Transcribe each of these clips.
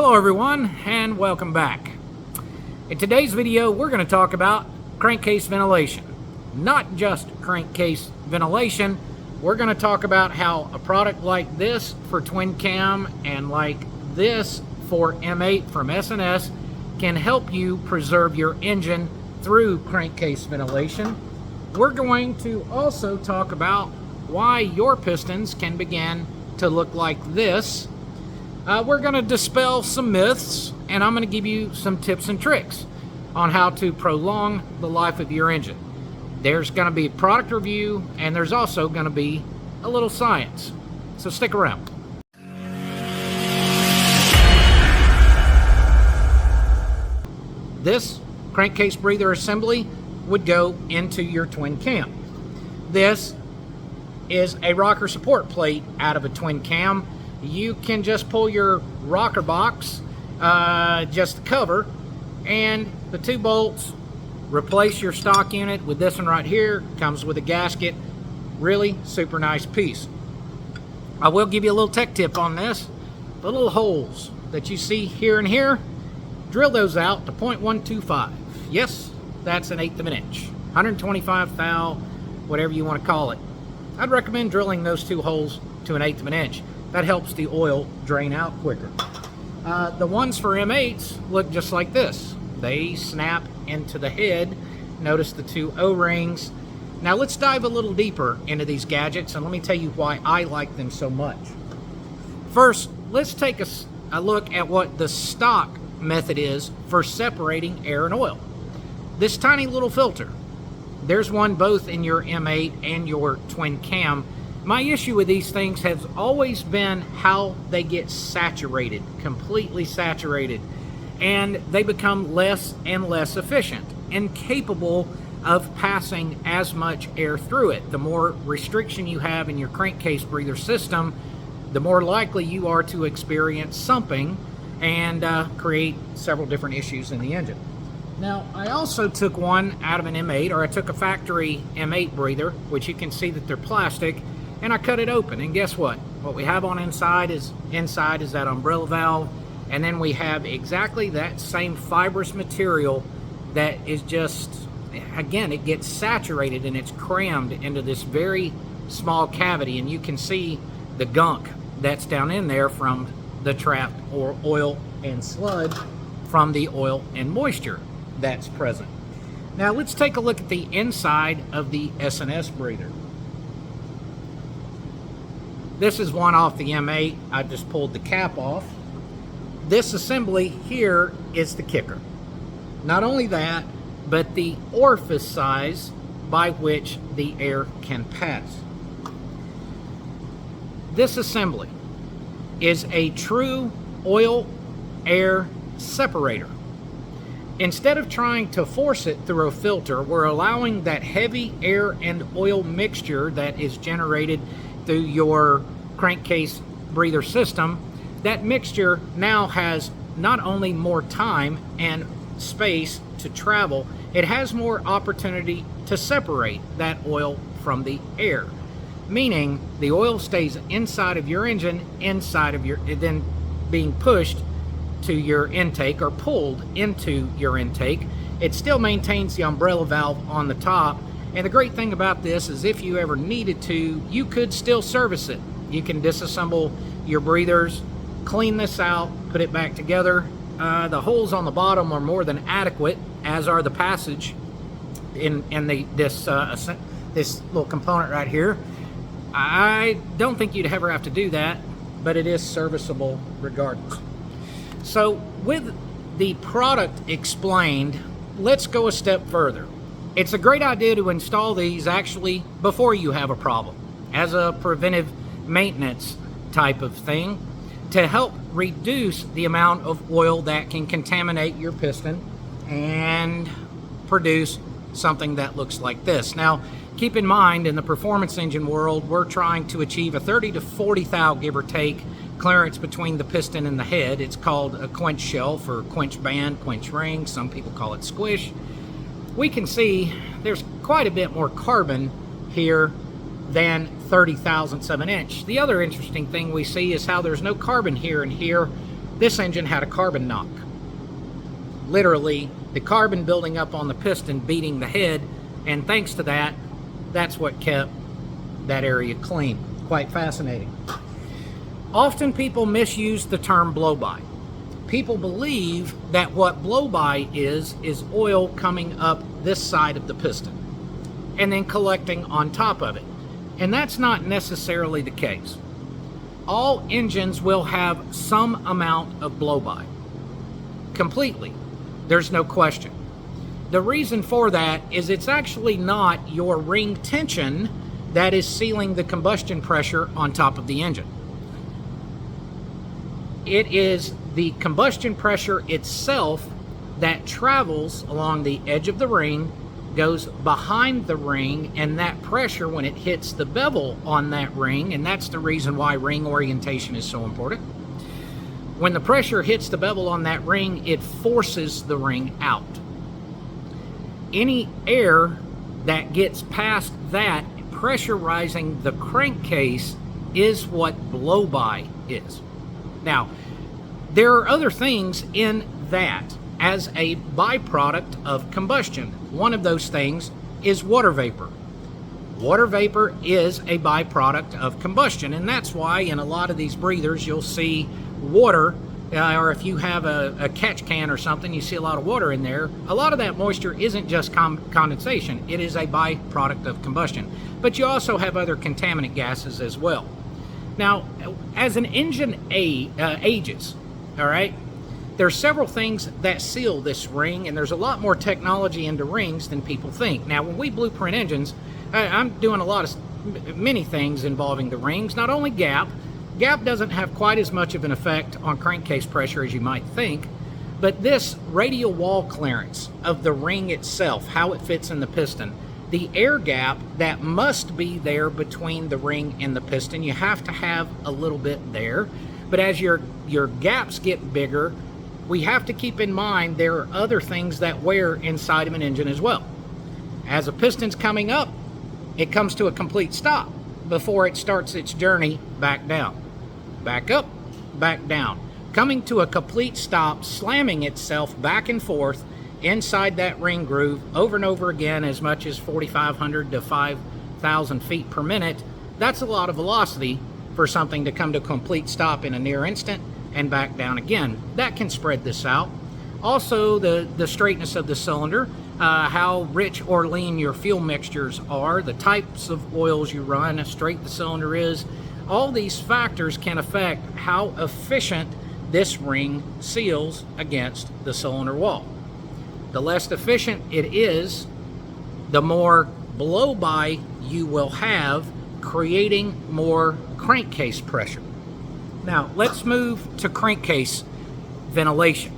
Hello everyone, and welcome back. In today's video, we're going to talk about crankcase ventilation. Not just crankcase ventilation, we're going to talk about how a product like this for twin cam and like this for M8 from S&S can help you preserve your engine through crankcase ventilation. We're going to also talk about why your pistons can begin to look like this. We're going to dispel some myths, and I'm going to give you some tips and tricks on how to prolong the life of your engine. There's going to be a product review, and there's also going to be a little science. So stick around. This crankcase breather assembly would go into your twin cam. This is a rocker support plate out of a twin cam. You can just pull your rocker box, just the cover, and the 2 bolts, replace your stock unit with this one right here. Comes with a gasket. Really super nice piece. I will give you a little tech tip on this. The little holes that you see here and here, drill those out to 0.125. Yes, that's 1/8 of an inch. 125 thou, whatever you want to call it. I'd recommend drilling those 2 holes to 1/8 of an inch. That helps the oil drain out quicker. The ones for M8s look just like this. They snap into the head. Notice the 2 O-rings. Now let's dive a little deeper into these gadgets, and let me tell you why I like them so much. First, let's take a look at what the stock method is for separating air and oil. This tiny little filter. There's one both in your M8 and your twin cam. My issue with these things has always been how they get saturated, completely saturated, and they become less and less efficient, incapable of passing as much air through it. The more restriction you have in your crankcase breather system, the more likely you are to experience sumping and create several different issues in the engine. Now, I also took one out of an M8, or I took a factory M8 breather, which you can see that they're plastic, and I cut it open, and guess what? What we have on inside is that umbrella valve, and then we have exactly that same fibrous material that is just, again, it gets saturated and it's crammed into this very small cavity, and you can see the gunk that's down in there from the trapped or oil and sludge from the oil and moisture that's present. Now let's take a look at the inside of the S&S breather. This is one off the M8. I just pulled the cap off. This assembly here is the kicker. Not only that, but the orifice size by which the air can pass. This assembly is a true oil-air separator. Instead of trying to force it through a filter, we're allowing that heavy air and oil mixture that is generated through your crankcase breather system. That mixture now has not only more time and space to travel, it has more opportunity to separate that oil from the air, meaning the oil stays inside of your engine, then being pushed to your intake or pulled into your intake. It still maintains the umbrella valve on the top, and the great thing about this is if you ever needed to, you could still service it. You can disassemble your breathers, clean this out, put it back together. The holes on the bottom are more than adequate, as are the passage in this little component right here. I don't think you'd ever have to do that, but it is serviceable regardless. So with the product explained, let's go a step further. It's a great idea to install these actually before you have a problem, as a preventive maintenance type of thing, to help reduce the amount of oil that can contaminate your piston and produce something that looks like this. Now, keep in mind, in the performance engine world, we're trying to achieve a 30 to 40 thou, give or take, clearance between the piston and the head. It's called a quench shelf or quench band, quench ring. Some people call it squish. We can see there's quite a bit more carbon here than 30 thousandths of an inch. The other interesting thing we see is how there's no carbon here and here This engine had a carbon knock. Literally, the carbon building up on the piston beating the head, and thanks to that, that's what kept that area clean. Quite fascinating. Often people misuse the term blowby. People believe that what blowby is oil coming up this side of the piston and then collecting on top of it. And that's not necessarily the case. All engines will have some amount of blowby. Completely. There's no question. The reason for that is it's actually not your ring tension that is sealing the combustion pressure on top of the engine. It is the combustion pressure itself that travels along the edge of the ring, goes behind the ring, and that pressure, when it hits the bevel on that ring, and that's the reason why ring orientation is so important. When the pressure hits the bevel on that ring, it forces the ring out. Any air that gets past that, pressurizing the crankcase, is what blowby is. Now, there are other things in that as a byproduct of combustion. One of those things is water vapor. Water vapor is a byproduct of combustion, and that's why in a lot of these breathers you'll see water, or if you have a catch can or something, you see a lot of water in there. A lot of that moisture isn't just condensation, it is a byproduct of combustion. But you also have other contaminant gases as well. Now, as an engine ages, all right, there are several things that seal this ring, and there's a lot more technology into rings than people think. Now, when we blueprint engines, I'm doing many things involving the rings, not only gap. Gap doesn't have quite as much of an effect on crankcase pressure as you might think, but this radial wall clearance of the ring itself, how it fits in the piston, the air gap that must be there between the ring and the piston, you have to have a little bit there. But as your gaps get bigger, we have to keep in mind there are other things that wear inside of an engine as well. As a piston's coming up, it comes to a complete stop before it starts its journey back down. Back up, back down. Coming to a complete stop, slamming itself back and forth inside that ring groove over and over again, as much as 4,500 to 5,000 feet per minute. That's a lot of velocity for something to come to a complete stop in a near instant and back down again. That can spread this out. Also, the straightness of the cylinder, how rich or lean your fuel mixtures are, the types of oils you run, how straight the cylinder is. All these factors can affect how efficient this ring seals against the cylinder wall. The less efficient it is, the more blowby you will have, creating more crankcase pressure. Now, let's move to crankcase ventilation.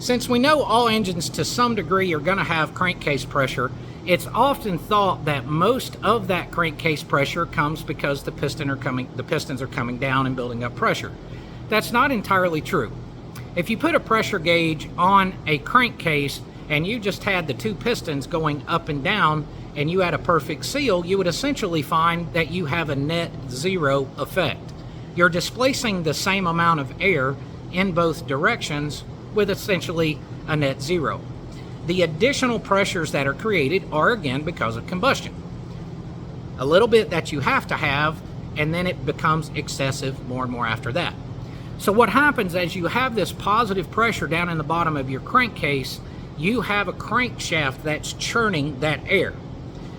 Since we know all engines to some degree are going to have crankcase pressure, it's often thought that most of that crankcase pressure comes because the pistons are coming down and building up pressure. That's not entirely true. If you put a pressure gauge on a crankcase and you just had the two pistons going up and down and you had a perfect seal, you would essentially find that you have a net zero effect. You're displacing the same amount of air in both directions with essentially a net zero. The additional pressures that are created are again because of combustion. A little bit that you have to have, and then it becomes excessive more and more after that. So what happens as you have this positive pressure down in the bottom of your crankcase, you have a crankshaft that's churning that air.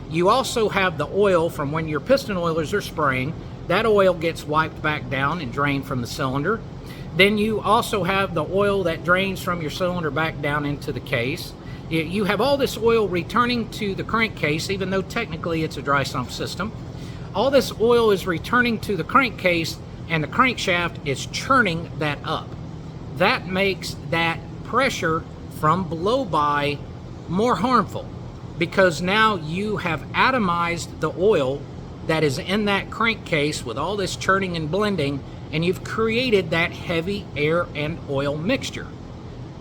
You also have the oil from when your piston oilers are spraying. That oil gets wiped back down and drained from the cylinder. Then you also have the oil that drains from your cylinder back down into the case. You have all this oil returning to the crankcase, even though technically it's a dry sump system. All this oil is returning to the crankcase, and the crankshaft is churning that up. That makes that pressure from blowby more harmful, because now you have atomized the oil that is in that crankcase with all this churning and blending, and you've created that heavy air and oil mixture.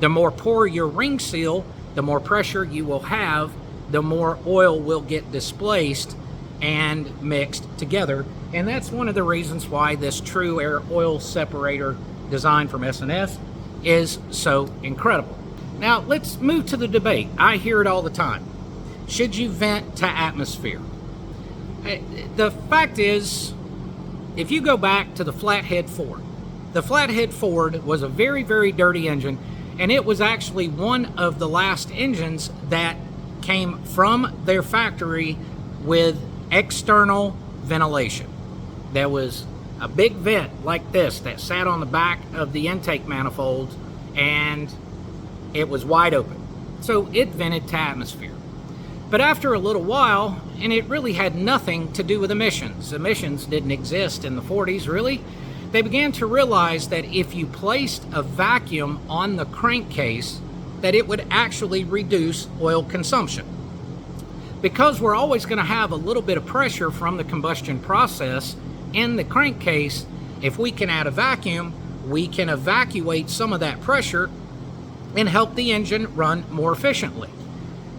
The more poor your ring seal, the more pressure you will have, the more oil will get displaced and mixed together. And that's one of the reasons why this true air oil separator design from S&S is so incredible. Now let's move to the debate. I hear it all the time. Should you vent to atmosphere? The fact is, if you go back to the Flathead Ford, the Flathead Ford was a very, very dirty engine, and it was actually one of the last engines that came from their factory with external ventilation. There was a big vent like this that sat on the back of the intake manifolds, and it was wide open. So it vented to atmosphere. But after a little while, and it really had nothing to do with emissions. Emissions didn't exist in the 40s, really. They began to realize that if you placed a vacuum on the crankcase, that it would actually reduce oil consumption. Because we're always going to have a little bit of pressure from the combustion process in the crankcase, if we can add a vacuum, we can evacuate some of that pressure and help the engine run more efficiently.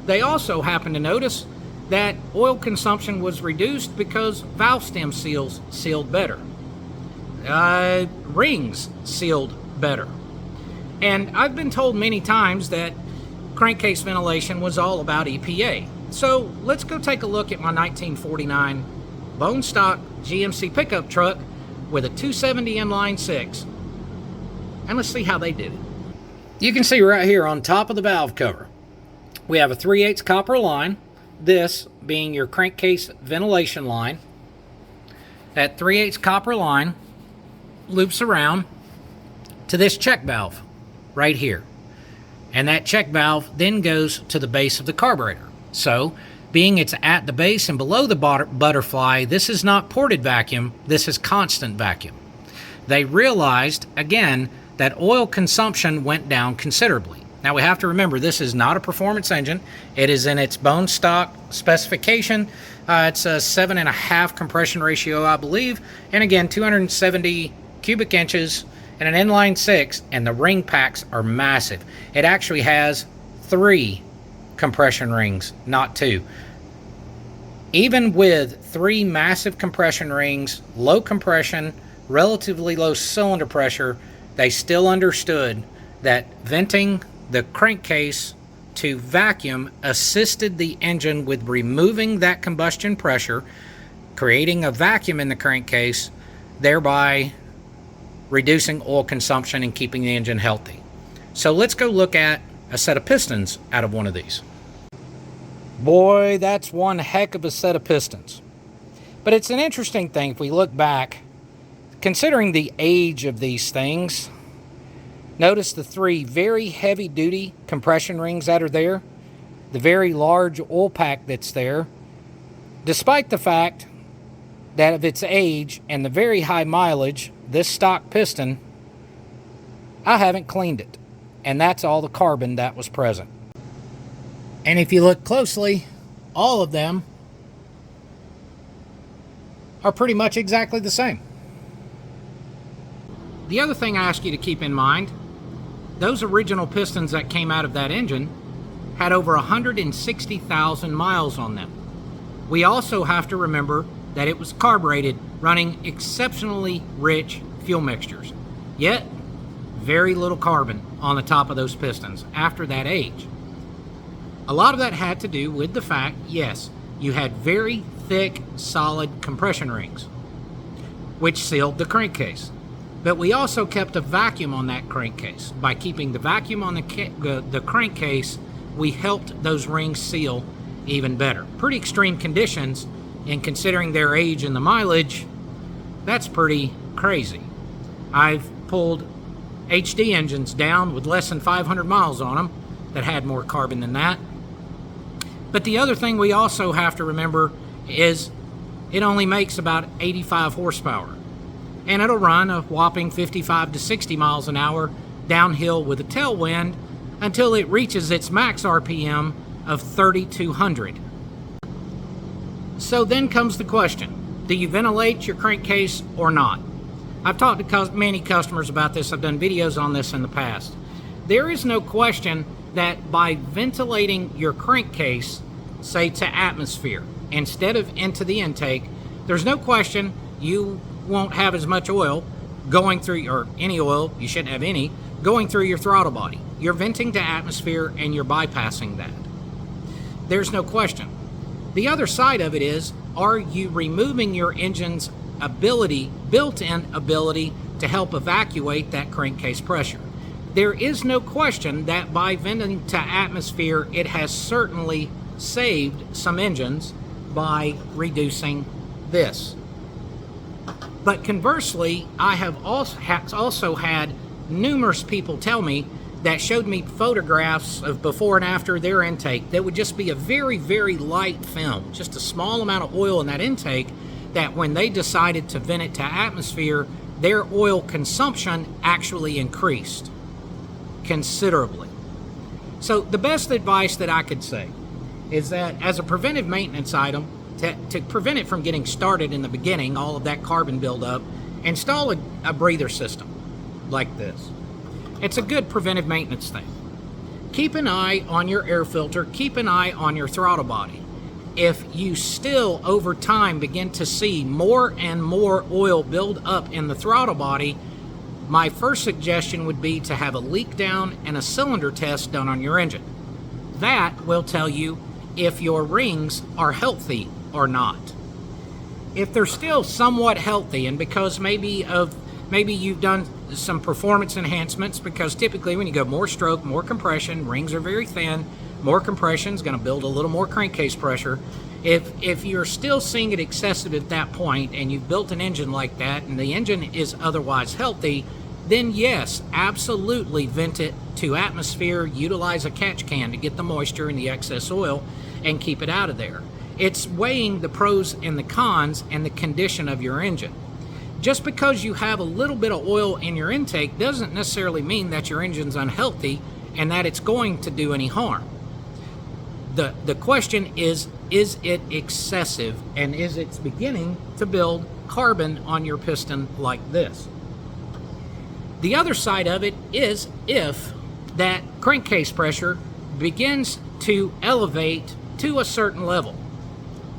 They also happened to notice that oil consumption was reduced because valve stem seals sealed better. Rings sealed better. And I've been told many times that crankcase ventilation was all about EPA. So let's go take a look at my 1949 bone stock GMC pickup truck with a 270 inline 6. And let's see how they did it. You can see right here on top of the valve cover, we have a 3/8 copper line, this being your crankcase ventilation line. That 3/8 copper line loops around to this check valve right here. And that check valve then goes to the base of the carburetor. So, being it's at the base and below the butterfly, this is not ported vacuum, this is constant vacuum. They realized, again, that oil consumption went down considerably. Now we have to remember, this is not a performance engine. It is in its bone stock specification. It's a 7.5 compression ratio, I believe. And again, 270 cubic inches and an inline 6, and the ring packs are massive. It actually has 3 compression rings, not 2. Even with 3 massive compression rings, low compression, relatively low cylinder pressure, they still understood that venting the crankcase to vacuum assisted the engine with removing that combustion pressure, creating a vacuum in the crankcase, thereby reducing oil consumption and keeping the engine healthy. So let's go look at a set of pistons out of one of these. Boy, that's one heck of a set of pistons. But it's an interesting thing if we look back, considering the age of these things. Notice the 3 very heavy-duty compression rings that are there, the very large oil pack that's there. Despite the fact that of its age and the very high mileage, this stock piston, I haven't cleaned it. And that's all the carbon that was present. And if you look closely, all of them are pretty much exactly the same. The other thing I ask you to keep in mind, those original pistons that came out of that engine had over 160,000 miles on them. We also have to remember that it was carbureted, running exceptionally rich fuel mixtures. Yet, very little carbon on the top of those pistons after that age. A lot of that had to do with the fact, yes, you had very thick, solid compression rings, which sealed the crankcase. But we also kept a vacuum on that crankcase. By keeping the vacuum on the crankcase, we helped those rings seal even better. Pretty extreme conditions, and considering their age and the mileage, that's pretty crazy. I've pulled HD engines down with less than 500 miles on them that had more carbon than that. But the other thing we also have to remember is it only makes about 85 horsepower. And it'll run a whopping 55 to 60 miles an hour downhill with a tailwind until it reaches its max RPM of 3,200. So then comes the question, do you ventilate your crankcase or not? I've talked to many customers about this. I've done videos on this in the past. There is no question that by ventilating your crankcase, say to atmosphere, instead of into the intake, there's no question you won't have as much oil going through, or any oil, you shouldn't have any, going through your throttle body. You're venting to atmosphere and you're bypassing that. There's no question. The other side of it is, are you removing your engine's ability, built-in ability, to help evacuate that crankcase pressure? There is no question that by venting to atmosphere, it has certainly saved some engines by reducing this. But conversely, I have also had numerous people tell me that showed me photographs of before and after their intake that would just be a very, very light film, just a small amount of oil in that intake, that when they decided to vent it to atmosphere, their oil consumption actually increased considerably. So the best advice that I could say is that as a preventive maintenance item, to prevent it from getting started in the beginning, all of that carbon buildup, install a breather system like this. It's a good preventive maintenance thing. Keep an eye on your air filter, keep an eye on your throttle body. If you still over time begin to see more and more oil build up in the throttle body, my first suggestion would be to have a leak down and a cylinder test done on your engine. That will tell you if your rings are healthy or not. If they're still somewhat healthy, and because maybe you've done some performance enhancements, because typically when you go more stroke, more compression, rings are very thin, more compression is going to build a little more crankcase pressure. If you're still seeing it excessive at that point, and you've built an engine like that, and the engine is otherwise healthy, then yes, absolutely vent it to atmosphere, utilize a catch can to get the moisture and the excess oil and keep it out of there. It's weighing the pros and the cons and the condition of your engine. Just because you have a little bit of oil in your intake doesn't necessarily mean that your engine's unhealthy and that it's going to do any harm. The question is it excessive, and is it beginning to build carbon on your piston like this? The other side of it is, if that crankcase pressure begins to elevate to a certain level,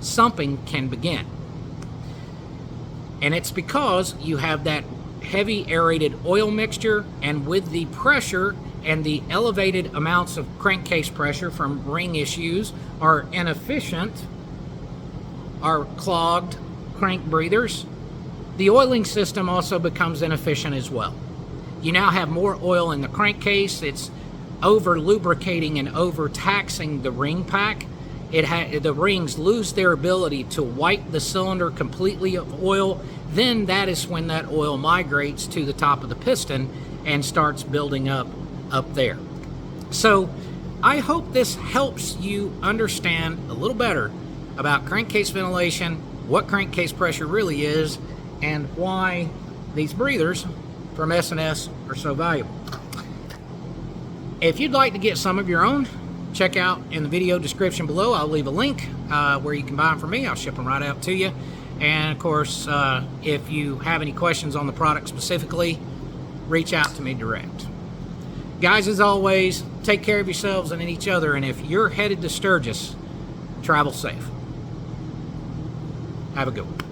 something can begin. And it's because you have that heavy aerated oil mixture, and with the pressure and the elevated amounts of crankcase pressure from ring issues, are inefficient, are clogged crank breathers, the oiling system also becomes inefficient as well. You now have more oil in the crankcase. It's over lubricating and overtaxing the ring pack. The rings lose their ability to wipe the cylinder completely of oil. Then that is when that oil migrates to the top of the piston and starts building up there. So I hope this helps you understand a little better about crankcase ventilation, what crankcase pressure really is, and why these breathers from S&S are so valuable. If you'd like to get some of your own, check out in the video description below. I'll leave a link where you can buy them from me. I'll ship them right out to you. And of course, if you have any questions on the product specifically, reach out to me direct. Guys, as always, take care of yourselves and each other. And if you're headed to Sturgis, travel safe. Have a good one.